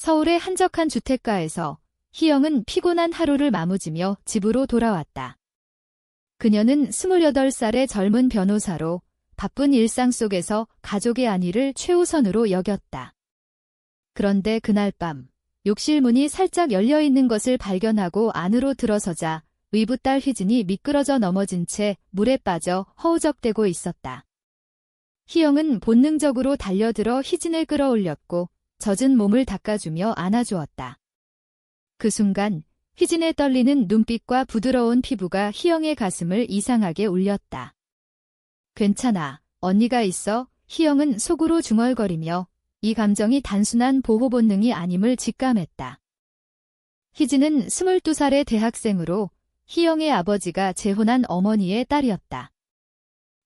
서울의 한적한 주택가에서 희영은 피곤한 하루를 마무지며 집으로 돌아왔다. 그녀는 28살의 젊은 변호사로 바쁜 일상 속에서 가족의 안위를 최우선으로 여겼다. 그런데 그날 밤, 욕실 문이 살짝 열려 있는 것을 발견하고 안으로 들어서자 의붓딸 휘진이 미끄러져 넘어진 채 물에 빠져 허우적대고 있었다. 희영은 본능적으로 달려들어 휘진을 끌어올렸고 젖은 몸을 닦아주며 안아주었다. 그 순간 휘진의 떨리는 눈빛과 부드러운 피부가 희영의 가슴을 이상하게 울렸다. 괜찮아, 언니가 있어. 희영은 속으로 중얼거리며 이 감정이 단순한 보호 본능이 아님을 직감했다. 휘진은 22살의 대학생으로 희영의 아버지가 재혼한 어머니의 딸이었다.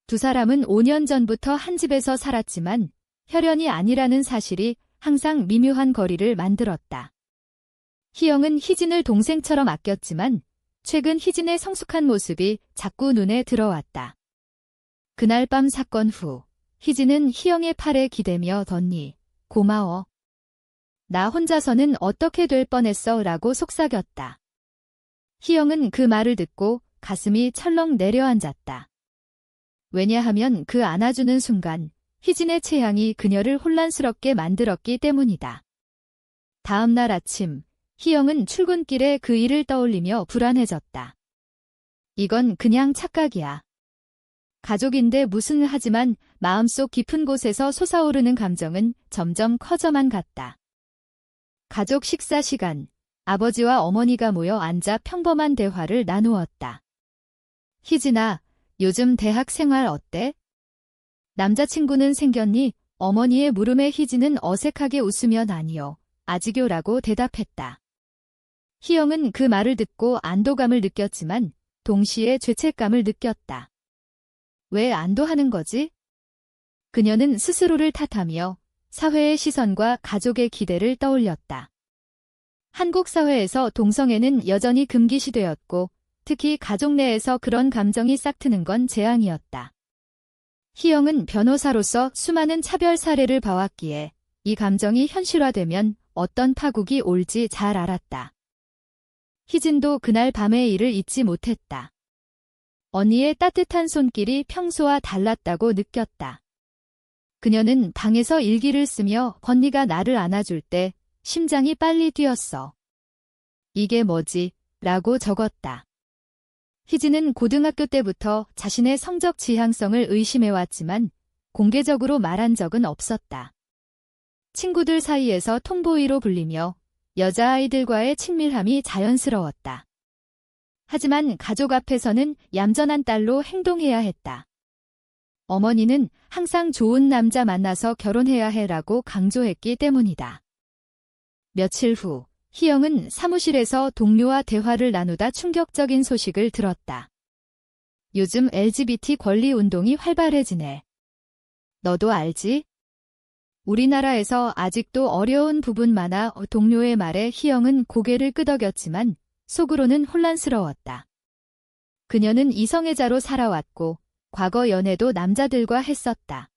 두 사람은 5년 전부터 한 집에서 살았지만 혈연이 아니라는 사실이 항상 미묘한 거리를 만들었다. 희영은 휘진을 동생처럼 아꼈지만 최근 휘진의 성숙한 모습이 자꾸 눈에 들어왔다. 그날 밤 사건 후 휘진은 희영의 팔에 기대며 언니, 고마워. 나 혼자서는 어떻게 될 뻔했어 라고 속삭였다. 희영은 그 말을 듣고 가슴이 철렁 내려앉았다. 왜냐하면 그 안아주는 순간 휘진의 체향이 그녀를 혼란스럽게 만들었기 때문이다. 다음 날 아침, 희영은 출근길에 그 일을 떠올리며 불안해졌다. 이건 그냥 착각이야. 가족인데 무슨 하지만 마음속 깊은 곳에서 솟아오르는 감정은 점점 커져만 갔다. 가족 식사 시간, 아버지와 어머니가 모여 앉아 평범한 대화를 나누었다. 휘진아, 요즘 대학 생활 어때? 남자친구는 생겼니? 어머니의 물음에 휘진은 어색하게 웃으며 아니요, 아직요라고 대답했다. 희영은 그 말을 듣고 안도감을 느꼈지만 동시에 죄책감을 느꼈다. 왜 안도하는 거지? 그녀는 스스로를 탓하며 사회의 시선과 가족의 기대를 떠올렸다. 한국 사회에서 동성애는 여전히 금기시되었고 특히 가족 내에서 그런 감정이 싹트는 건 재앙이었다. 희영은 변호사로서 수많은 차별 사례를 봐왔기에 이 감정이 현실화되면 어떤 파국이 올지 잘 알았다. 휘진도 그날 밤의 일을 잊지 못했다. 언니의 따뜻한 손길이 평소와 달랐다고 느꼈다. 그녀는 방에서 일기를 쓰며 언니가 나를 안아줄 때 심장이 빨리 뛰었어. 이게 뭐지? 라고 적었다. 휘진은 고등학교 때부터 자신의 성적 지향성을 의심해왔지만 공개적으로 말한 적은 없었다. 친구들 사이에서 톰보이로 불리며 여자아이들과의 친밀함이 자연스러웠다. 하지만 가족 앞에서는 얌전한 딸로 행동해야 했다. 어머니는 항상 좋은 남자 만나서 결혼해야 해라고 강조했기 때문이다. 며칠 후 희영은 사무실에서 동료와 대화를 나누다 충격적인 소식을 들었다. 요즘 LGBT 권리 운동이 활발해지네. 너도 알지? 우리나라에서 아직도 어려운 부분 많아. 동료의 말에 희영은 고개를 끄덕였지만 속으로는 혼란스러웠다. 그녀는 이성애자로 살아왔고 과거 연애도 남자들과 했었다.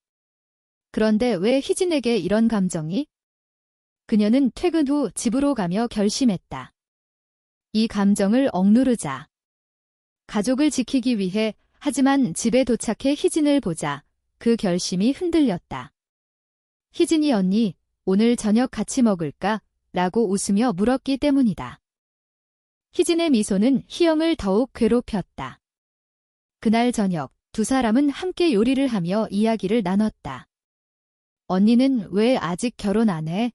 그런데 왜 휘진에게 이런 감정이? 그녀는 퇴근 후 집으로 가며 결심했다. 이 감정을 억누르자. 가족을 지키기 위해. 하지만 집에 도착해 휘진을 보자 그 결심이 흔들렸다. 휘진이 언니, 오늘 저녁 같이 먹을까? 라고 웃으며 물었기 때문이다. 휘진의 미소는 희영을 더욱 괴롭혔다. 그날 저녁 두 사람은 함께 요리를 하며 이야기를 나눴다. 언니는 왜 아직 결혼 안 해?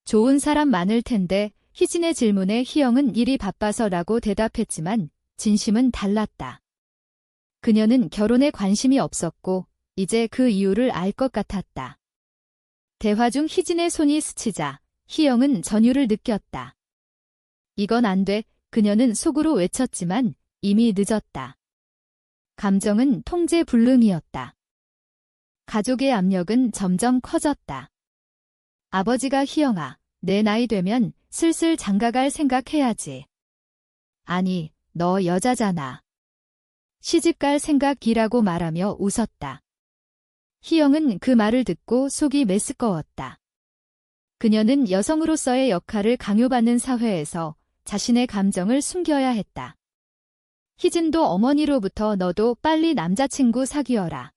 좋은 사람 많을 텐데. 휘진의 질문에 희영은 일이 바빠서라고 대답했지만 진심은 달랐다. 그녀는 결혼에 관심이 없었고 이제 그 이유를 알 것 같았다. 대화 중 휘진의 손이 스치자 희영은 전율을 느꼈다. 이건 안 돼. 그녀는 속으로 외쳤지만 이미 늦었다. 감정은 통제 불능이었다. 가족의 압력은 점점 커졌다. 아버지가 희영아, 내 나이 되면 슬슬 장가갈 생각해야지. 아니, 너 여자잖아. 시집갈 생각이라고 말하며 웃었다. 희영은 그 말을 듣고 속이 메스꺼웠다. 그녀는 여성으로서의 역할을 강요받는 사회에서 자신의 감정을 숨겨야 했다. 희진도 어머니로부터 너도 빨리 남자친구 사귀어라.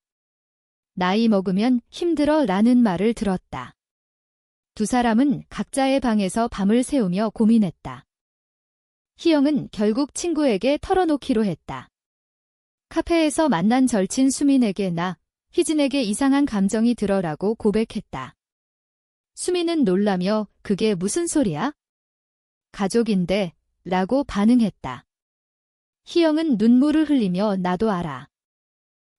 나이 먹으면 힘들어 라는 말을 들었다. 두 사람은 각자의 방에서 밤을 새우며 고민했다. 희영은 결국 친구에게 털어놓기로 했다. 카페에서 만난 절친 수민에게 나 희진에게 이상한 감정이 들어라고 고백했다. 수민은 놀라며 그게 무슨 소리야? 가족인데 라고 반응했다. 희영은 눈물을 흘리며 나도 알아.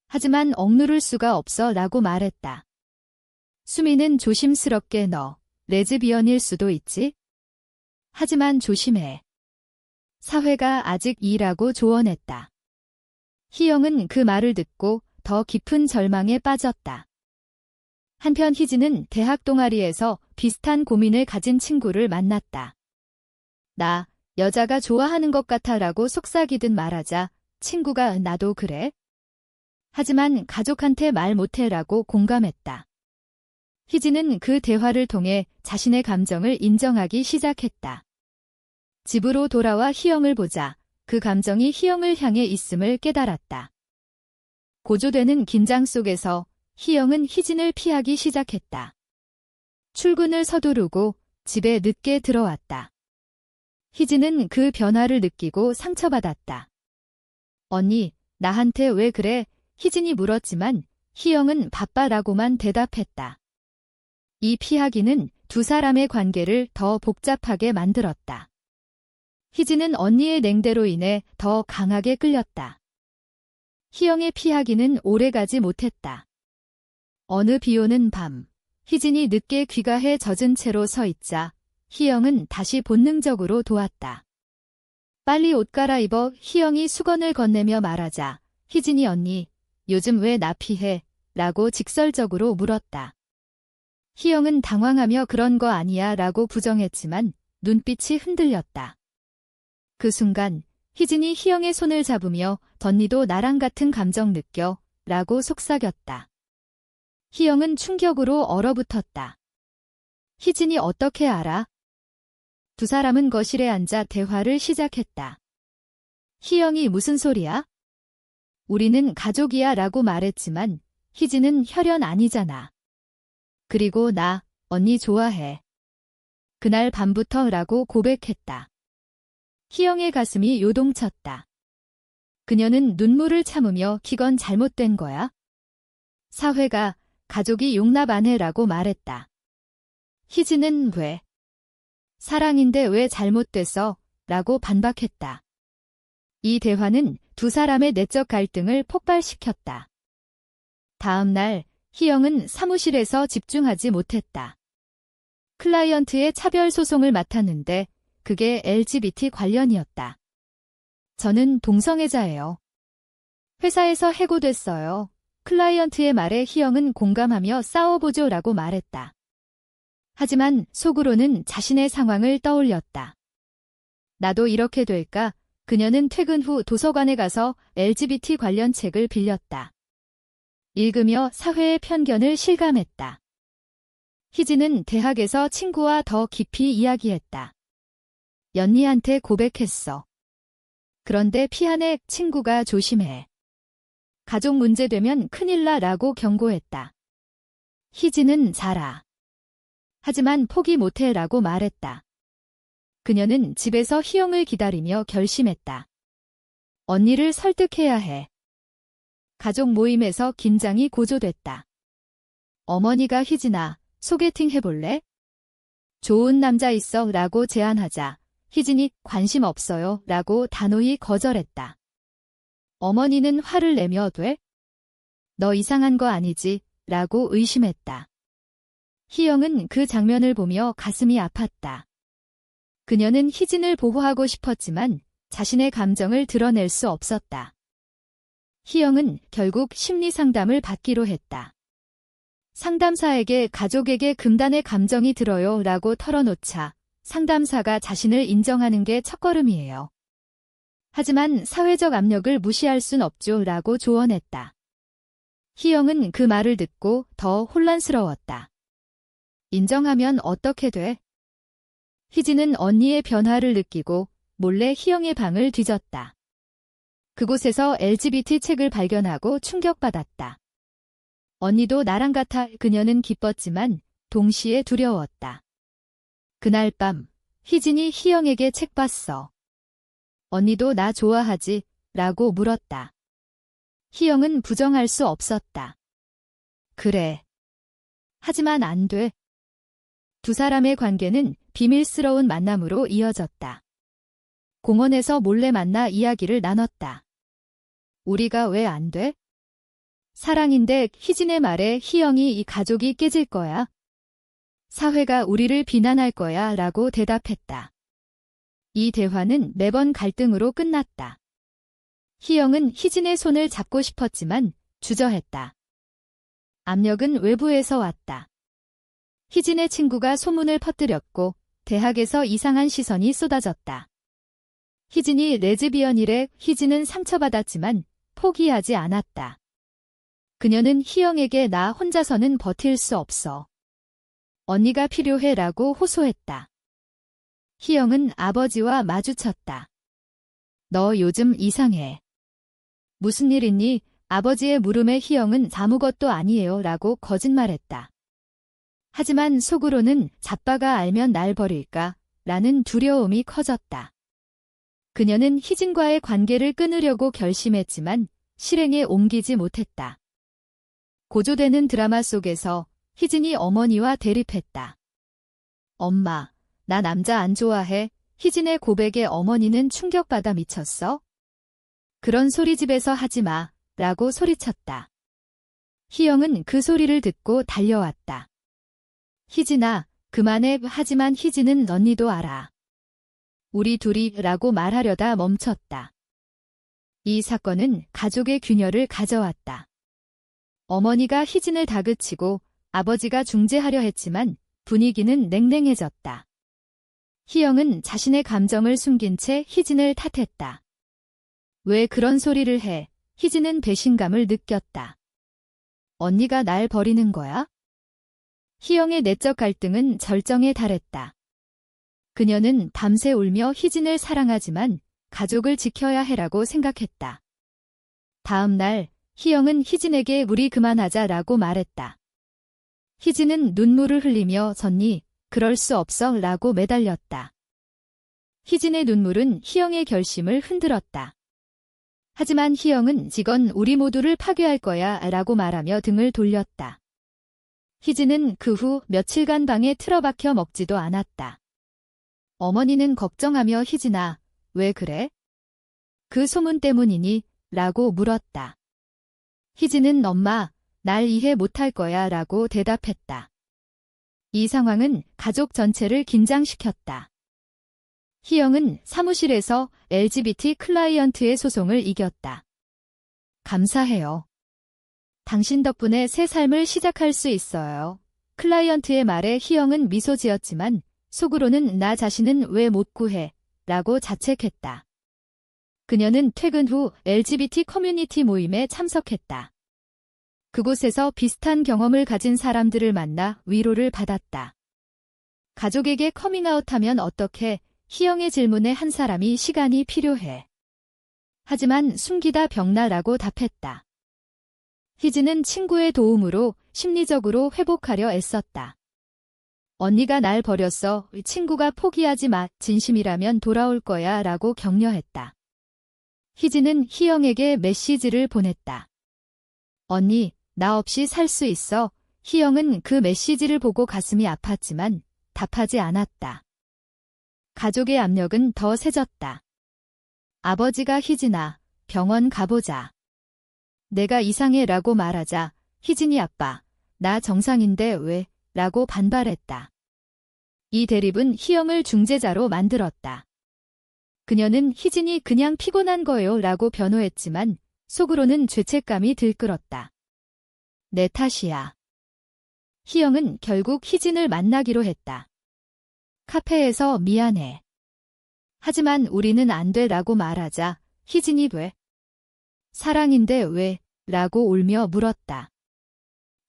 하지만 억누를 수가 없어 라고 말했다. 수민은 조심스럽게 너 레즈비언일 수도 있지? 하지만 조심해. 사회가 아직 이라고 조언했다. 희영은 그 말을 듣고 더 깊은 절망에 빠졌다. 한편 희진은 대학 동아리에서 비슷한 고민을 가진 친구를 만났다. 나 여자가 좋아하는 것 같아라고 속삭이듯 말하자 친구가 나도 그래? 하지만 가족한테 말 못해라고 공감했다. 희진은 그 대화를 통해 자신의 감정을 인정하기 시작했다. 집으로 돌아와 희영을 보자 그 감정이 희영을 향해 있음을 깨달았다. 고조되는 긴장 속에서 희영은 희진을 피하기 시작했다. 출근을 서두르고 집에 늦게 들어왔다. 희진은 그 변화를 느끼고 상처받았다. 언니, 나한테 왜 그래? 희진이 물었지만 희영은 바빠라고만 대답했다. 이 피하기는 두 사람의 관계를 더 복잡하게 만들었다. 희진은 언니의 냉대로 인해 더 강하게 끌렸다. 희영의 피하기는 오래가지 못했다. 어느 비오는 밤, 희진이 늦게 귀가해 젖은 채로 서 있자 희영은 다시 본능적으로 도왔다. 빨리 옷 갈아입어. 희영이 수건을 건네며 말하자 희진이 언니, 요즘 왜 나 피해? 라고 직설적으로 물었다. 희영은 당황하며 그런 거 아니야 라고 부정했지만 눈빛이 흔들렸다. 그 순간 희진이 희영의 손을 잡으며 덧니도 나랑 같은 감정 느껴 라고 속삭였다. 희영은 충격으로 얼어붙었다. 희진이 어떻게 알아? 두 사람은 거실에 앉아 대화를 시작했다. 희영이 무슨 소리야? 우리는 가족이야 라고 말했지만 희진은 혈연 아니잖아. 그리고 나 언니 좋아해. 그날 밤부터 라고 고백했다. 희영의 가슴이 요동쳤다. 그녀는 눈물을 참으며 기건 잘못된 거야? 사회가 가족이 용납 안 해라고 말했다. 희진은 왜? 사랑인데 왜 잘못됐어? 라고 반박했다. 이 대화는 두 사람의 내적 갈등을 폭발시켰다. 다음 날 희영은 사무실에서 집중하지 못했다. 클라이언트의 차별 소송을 맡았는데 그게 LGBT 관련이었다. 저는 동성애자예요. 회사에서 해고됐어요. 클라이언트의 말에 희영은 공감하며 싸워보죠 라고 말했다. 하지만 속으로는 자신의 상황을 떠올렸다. 나도 이렇게 될까? 그녀는 퇴근 후 도서관에 가서 LGBT 관련 책을 빌렸다. 읽으며 사회의 편견을 실감했다. 희진은 대학에서 친구와 더 깊이 이야기했다. 연니한테 고백했어. 그런데 피하네. 친구가 조심해. 가족 문제 되면 큰일 나라고 경고했다. 희진은 자라. 하지만 포기 못해 라고 말했다. 그녀는 집에서 희영을 기다리며 결심했다. 언니를 설득해야 해. 가족 모임에서 긴장이 고조됐다. 어머니가 희진아, 소개팅 해볼래? 좋은 남자 있어 라고 제안하자 희진이 관심 없어요 라고 단호히 거절했다. 어머니는 화를 내며 돼? 너 이상한 거 아니지? 라고 의심했다. 희영은 그 장면을 보며 가슴이 아팠다. 그녀는 희진을 보호하고 싶었지만 자신의 감정을 드러낼 수 없었다. 희영은 결국 심리 상담을 받기로 했다. 상담사에게 가족에게 금단의 감정이 들어요 라고 털어놓자 상담사가 자신을 인정하는 게 첫걸음이에요. 하지만 사회적 압력을 무시할 순 없죠 라고 조언했다. 희영은 그 말을 듣고 더 혼란스러웠다. 인정하면 어떻게 돼? 희진은 언니의 변화를 느끼고 몰래 희영의 방을 뒤졌다. 그곳에서 LGBT 책을 발견하고 충격받았다. 언니도 나랑 같아. 그녀는 기뻤지만 동시에 두려웠다. 그날 밤 희진이 희영에게 책 봤어. 언니도 나 좋아하지? 라고 물었다. 희영은 부정할 수 없었다. 그래. 하지만 안 돼. 두 사람의 관계는 비밀스러운 만남으로 이어졌다. 공원에서 몰래 만나 이야기를 나눴다. 우리가 왜 안 돼? 사랑인데. 희진의 말에 희영이 이 가족이 깨질 거야. 사회가 우리를 비난할 거야 라고 대답했다. 이 대화는 매번 갈등으로 끝났다. 희영은 희진의 손을 잡고 싶었지만 주저했다. 압력은 외부에서 왔다. 희진의 친구가 소문을 퍼뜨렸고 대학에서 이상한 시선이 쏟아졌다. 희진이 레즈비언이래. 희진은 상처받았지만 포기하지 않았다. 그녀는 희영에게 나 혼자서는 버틸 수 없어. 언니가 필요해 라고 호소했다. 희영은 아버지와 마주쳤다. 너 요즘 이상해. 무슨 일 있니? 아버지의 물음에 희영은 아무것도 아니에요 라고 거짓말했다. 하지만 속으로는 자빠가 알면 날 버릴까? 라는 두려움이 커졌다. 그녀는 희진과의 관계를 끊으려고 결심했지만 실행에 옮기지 못했다. 고조되는 드라마 속에서 희진이 어머니와 대립했다. 엄마, 나 남자 안 좋아해. 희진의 고백에 어머니는 충격받아 미쳤어? 그런 소리 집에서 하지 마, 라고 소리쳤다. 희영은 그 소리를 듣고 달려왔다. 희진아, 그만해. 하지만 희진은 언니도 알아. 우리 둘이 라고 말하려다 멈췄다. 이 사건은 가족의 균열을 가져왔다. 어머니가 희진을 다그치고 아버지가 중재하려 했지만 분위기는 냉랭해졌다. 희영은 자신의 감정을 숨긴 채 희진을 탓했다. 왜 그런 소리를 해? 희진은 배신감을 느꼈다. 언니가 날 버리는 거야? 희영의 내적 갈등은 절정에 달했다. 그녀는 밤새 울며 희진을 사랑하지만 가족을 지켜야 해라고 생각했다. 다음 날 희영은 희진에게 우리 그만하자라고 말했다. 희진은 눈물을 흘리며 전니 그럴 수 없어 라고 매달렸다. 희진의 눈물은 희영의 결심을 흔들었다. 하지만 희영은 이건 우리 모두를 파괴할 거야 라고 말하며 등을 돌렸다. 희진은 그 후 며칠간 방에 틀어박혀 먹지도 않았다. 어머니는 걱정하며 희진아, 왜 그래? 그 소문 때문이니? 라고 물었다. 희진은 엄마, 날 이해 못할 거야 라고 대답했다. 이 상황은 가족 전체를 긴장시켰다. 희영은 사무실에서 LGBT 클라이언트의 소송을 이겼다. 감사해요. 당신 덕분에 새 삶을 시작할 수 있어요. 클라이언트의 말에 희영은 미소 지었지만 속으로는 나 자신은 왜 못 구해? 라고 자책했다. 그녀는 퇴근 후 LGBT 커뮤니티 모임에 참석했다. 그곳에서 비슷한 경험을 가진 사람들을 만나 위로를 받았다. 가족에게 커밍아웃하면 어떻게? 희영의 질문에 한 사람이 시간이 필요해. 하지만 숨기다 병나라고 답했다. 희진은 친구의 도움으로 심리적으로 회복하려 애썼다. 언니가 날 버렸어. 친구가 포기하지 마. 진심이라면 돌아올 거야 라고 격려했다. 희진은 희영에게 메시지를 보냈다. 언니, 나 없이 살 수 있어. 희영은 그 메시지를 보고 가슴이 아팠지만 답하지 않았다. 가족의 압력은 더 세졌다. 아버지가 희진아, 병원 가보자. 내가 이상해 라고 말하자 희진이 아빠, 나 정상인데 왜? 라고 반발했다. 이 대립은 희영을 중재자로 만들었다. 그녀는 희진이 그냥 피곤한 거예요 라고 변호했지만 속으로는 죄책감이 들끓었다. 내 탓이야. 희영은 결국 희진을 만나기로 했다. 카페에서 미안해. 하지만 우리는 안 돼 라고 말하자 희진이 왜? 사랑인데 왜? 라고 울며 물었다.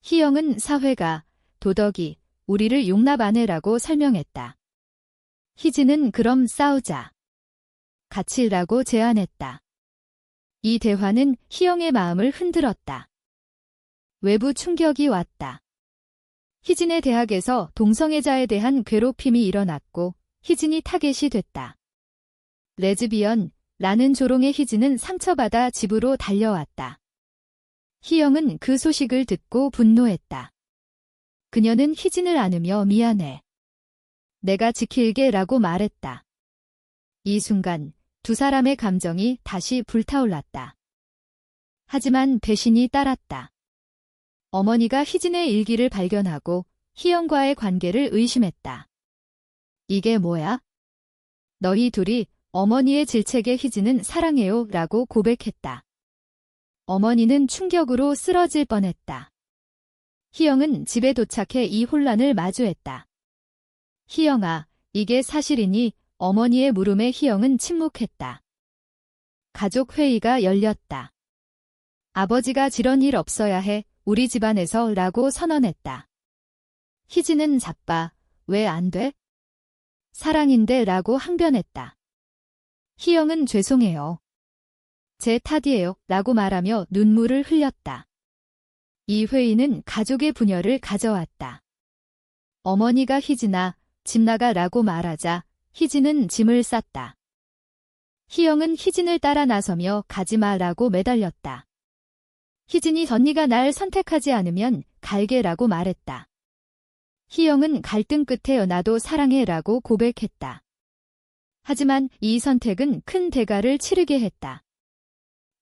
희영은 사회가, 도덕이 우리를 용납 안 해라고 설명했다. 희진은 그럼 싸우자. 같이 일하고 제안했다. 이 대화는 희영의 마음을 흔들었다. 외부 충격이 왔다. 희진의 대학에서 동성애자에 대한 괴롭힘이 일어났고 희진이 타겟이 됐다. 레즈비언라는 조롱에 희진은 상처받아 집으로 달려왔다. 희영은 그 소식을 듣고 분노했다. 그녀는 희진을 안으며 미안해. 내가 지킬게 라고 말했다. 이 순간 두 사람의 감정이 다시 불타올랐다. 하지만 배신이 따랐다. 어머니가 희진의 일기를 발견하고 희영과의 관계를 의심했다. 이게 뭐야? 너희 둘이 어머니의 질책에 희진은 사랑해요 라고 고백했다. 어머니는 충격으로 쓰러질 뻔했다. 희영은 집에 도착해 이 혼란을 마주했다. 희영아, 이게 사실이니? 어머니의 물음에 희영은 침묵했다. 가족 회의가 열렸다. 아버지가 저런 일 없어야 해, 우리 집안에서 라고 선언했다. 희진은 자빠, 왜 안 돼? 사랑인데 라고 항변했다. 희영은 죄송해요. 제 탓이에요 라고 말하며 눈물을 흘렸다. 이 회의는 가족의 분열을 가져왔다. 어머니가 희진아, 집 나가 라고 말하자 희진은 짐을 쌌다. 희영은 희진을 따라 나서며 가지마 라고 매달렸다. 희진이 언니가 날 선택하지 않으면 갈게 라고 말했다. 희영은 갈등 끝에 나도 사랑해 라고 고백했다. 하지만 이 선택은 큰 대가를 치르게 했다.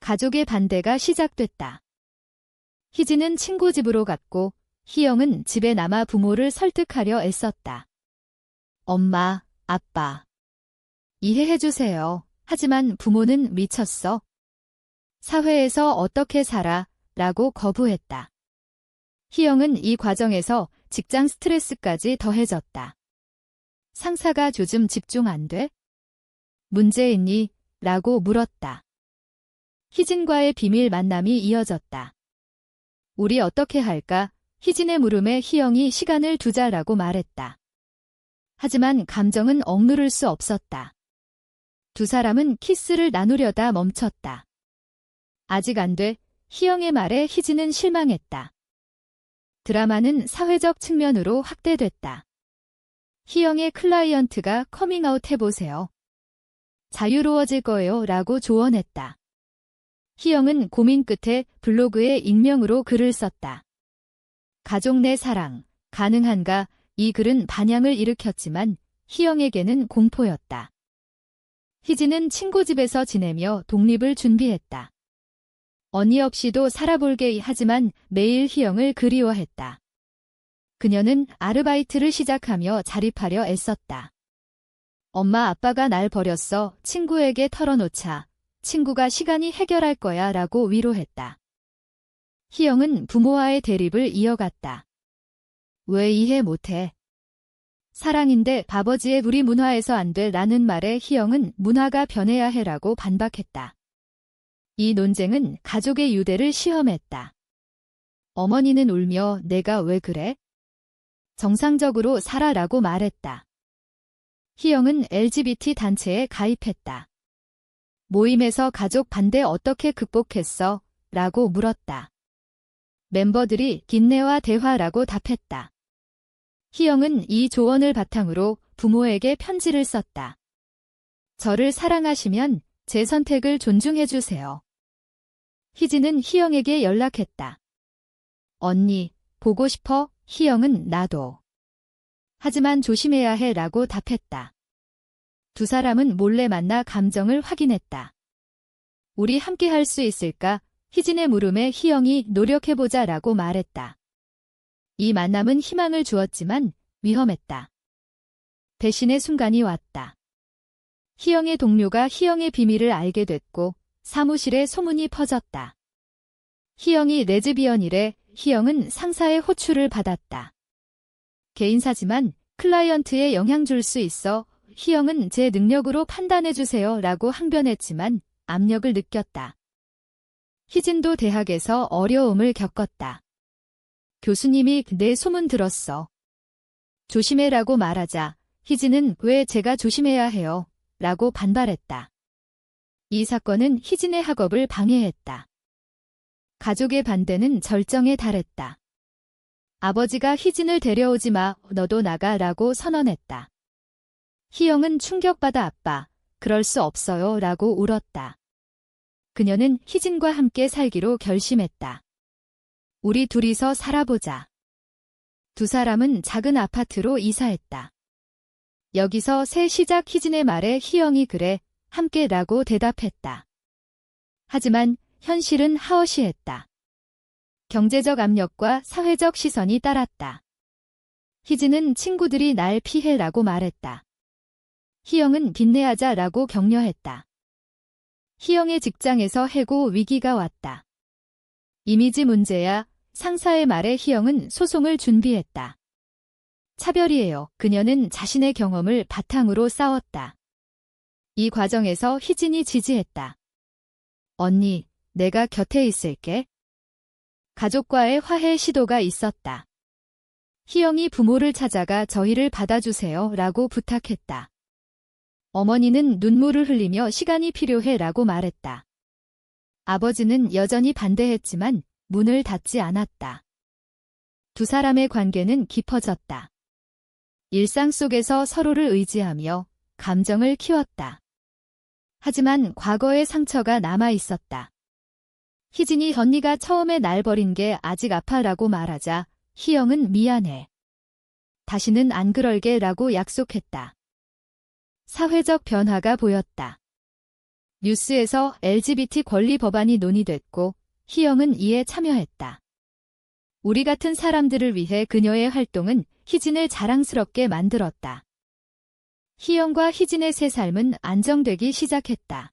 가족의 반대가 시작됐다. 희진은 친구 집으로 갔고 희영은 집에 남아 부모를 설득하려 애썼다. 엄마, 아빠. 이해해주세요. 하지만 부모는 미쳤어. 사회에서 어떻게 살아? 라고 거부했다. 희영은 이 과정에서 직장 스트레스까지 더해졌다. 상사가 요즘 집중 안 돼? 문제 있니? 라고 물었다. 희진과의 비밀 만남이 이어졌다. 우리 어떻게 할까? 희진의 물음에 희영이 시간을 두자라고 말했다. 하지만 감정은 억누를 수 없었다. 두 사람은 키스를 나누려다 멈췄다. 아직 안 돼. 희영의 말에 희진은 실망했다. 드라마는 사회적 측면으로 확대됐다. 희영의 클라이언트가 커밍아웃 해보세요. 자유로워질 거예요 라고 조언했다. 희영은 고민 끝에 블로그에 익명으로 글을 썼다. 가족 내 사랑, 가능한가? 이 글은 반향을 일으켰지만 희영에게는 공포였다. 희진은 친구 집에서 지내며 독립을 준비했다. 언니 없이도 살아볼게 하지만 매일 희영을 그리워했다. 그녀는 아르바이트를 시작하며 자립하려 애썼다. 엄마 아빠가 날 버렸어. 친구에게 털어놓자. 친구가 시간이 해결할 거야 라고 위로했다. 희영은 부모와의 대립을 이어갔다. 왜 이해 못해? 사랑인데 아버지의 우리 문화에서 안 돼 라는 말에 희영은 문화가 변해야 해라고 반박했다. 이 논쟁은 가족의 유대를 시험했다. 어머니는 울며 내가 왜 그래? 정상적으로 살아라고 말했다. 희영은 LGBT 단체에 가입했다. 모임에서 가족 반대 어떻게 극복했어? 라고 물었다. 멤버들이 긴내와 대화라고 답했다. 희영은 이 조언을 바탕으로 부모에게 편지를 썼다. 저를 사랑하시면 제 선택을 존중해주세요. 희진은 희영에게 연락했다. 언니, 보고 싶어? 희영은 나도. 하지만 조심해야 해 라고 답했다. 두 사람은 몰래 만나 감정을 확인했다. 우리 함께 할 수 있을까? 희진의 물음에 희영이 노력해보자 라고 말했다. 이 만남은 희망을 주었지만 위험했다. 배신의 순간이 왔다. 희영의 동료가 희영의 비밀을 알게 됐고 사무실에 소문이 퍼졌다. 희영이 레즈비언이래. 희영은 상사의 호출을 받았다. 개인사지만 클라이언트에 영향 줄 수 있어. 희영은 제 능력으로 판단해주세요 라고 항변했지만 압력을 느꼈다. 희진도 대학에서 어려움을 겪었다. 교수님이 내 소문 들었어. 조심해라고 말하자 희진은 왜 제가 조심해야 해요? 라고 반발했다. 이 사건은 희진의 학업을 방해했다. 가족의 반대는 절정에 달했다. 아버지가 희진을 데려오지 마, 너도 나가라고 선언했다. 희영은 충격받아 아빠, 그럴 수 없어요 라고 울었다. 그녀는 희진과 함께 살기로 결심했다. 우리 둘이서 살아보자. 두 사람은 작은 아파트로 이사했다. 여기서 새 시작 희진의 말에 희영이 그래, 함께라고 대답했다. 하지만 현실은 하어시했다. 경제적 압력과 사회적 시선이 따랐다. 희진은 친구들이 날 피해라고 말했다. 희영은 빚내하자라고 격려했다. 희영의 직장에서 해고 위기가 왔다. 이미지 문제야. 상사의 말에 희영은 소송을 준비했다. 차별이에요. 그녀는 자신의 경험을 바탕으로 싸웠다. 이 과정에서 희진이 지지했다. 언니, 내가 곁에 있을게. 가족과의 화해 시도가 있었다. 희영이 부모를 찾아가 저희를 받아주세요 라고 부탁했다. 어머니는 눈물을 흘리며 시간이 필요해 라고 말했다. 아버지는 여전히 반대했지만 문을 닫지 않았다. 두 사람의 관계는 깊어졌다. 일상 속에서 서로를 의지하며 감정을 키웠다. 하지만 과거의 상처가 남아 있었다. 희진이 언니가 처음에 날 버린 게 아직 아파라고 말하자 희영은 미안해. 다시는 안 그럴게 라고 약속했다. 사회적 변화가 보였다. 뉴스에서 LGBT 권리 법안이 논의됐고 희영은 이에 참여했다. 우리 같은 사람들을 위해 그녀의 활동은 희진을 자랑스럽게 만들었다. 희영과 희진의 새 삶은 안정되기 시작했다.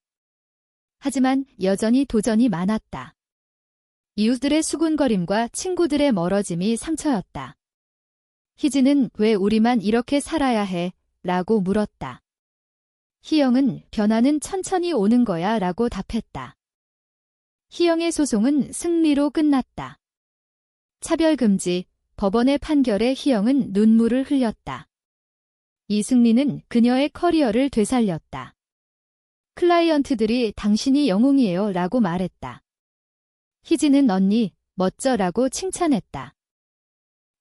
하지만 여전히 도전이 많았다. 이웃들의 수군거림과 친구들의 멀어짐이 상처였다. 희진은 왜 우리만 이렇게 살아야 해? 라고 물었다. 희영은 변화는 천천히 오는 거야 라고 답했다. 희영의 소송은 승리로 끝났다. 차별금지, 법원의 판결에 희영은 눈물을 흘렸다. 이 승리는 그녀의 커리어를 되살렸다. 클라이언트들이 당신이 영웅이에요 라고 말했다. 희진은 언니, 멋져 라고 칭찬했다.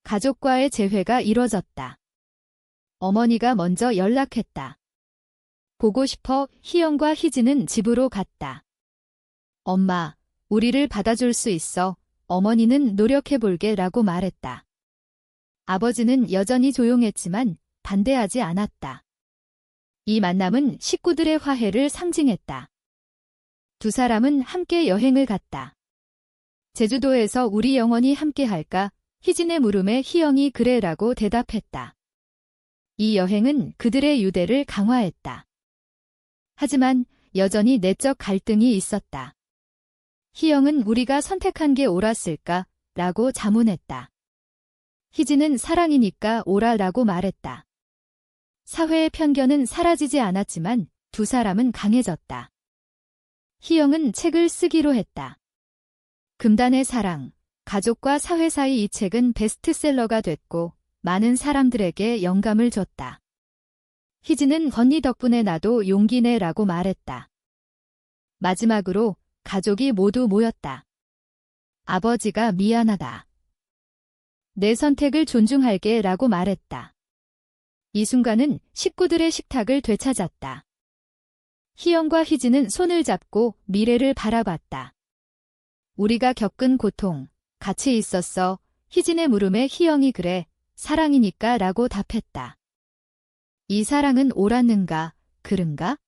가족과의 재회가 이뤄졌다. 어머니가 먼저 연락했다. 보고 싶어 희영과 희진은 집으로 갔다. 엄마, 우리를 받아줄 수 있어. 어머니는 노력해볼게 라고 말했다. 아버지는 여전히 조용했지만 반대하지 않았다. 이 만남은 식구들의 화해를 상징했다. 두 사람은 함께 여행을 갔다. 제주도에서 우리 영원히 함께 할까? 희진의 물음에 희영이 그래라고 대답했다. 이 여행은 그들의 유대를 강화했다. 하지만 여전히 내적 갈등이 있었다. 희영은 우리가 선택한 게 옳았을까? 라고 자문했다. 희진은 사랑이니까 옳아라고 말했다. 사회의 편견은 사라지지 않았지만 두 사람은 강해졌다. 희영은 책을 쓰기로 했다. 금단의 사랑, 가족과 사회 사이 이 책은 베스트셀러가 됐고 많은 사람들에게 영감을 줬다. 희진은 언니 덕분에 나도 용기 내라고 말했다. 마지막으로 가족이 모두 모였다. 아버지가 미안하다. 내 선택을 존중할게 라고 말했다. 이 순간은 식구들의 식탁을 되찾았다. 희영과 희진은 손을 잡고 미래를 바라봤다. 우리가 겪은 고통, 같이 있었어. 희진의 물음에 희영이 그래, 사랑이니까 라고 답했다. 이 사랑은 옳았는가, 그른가?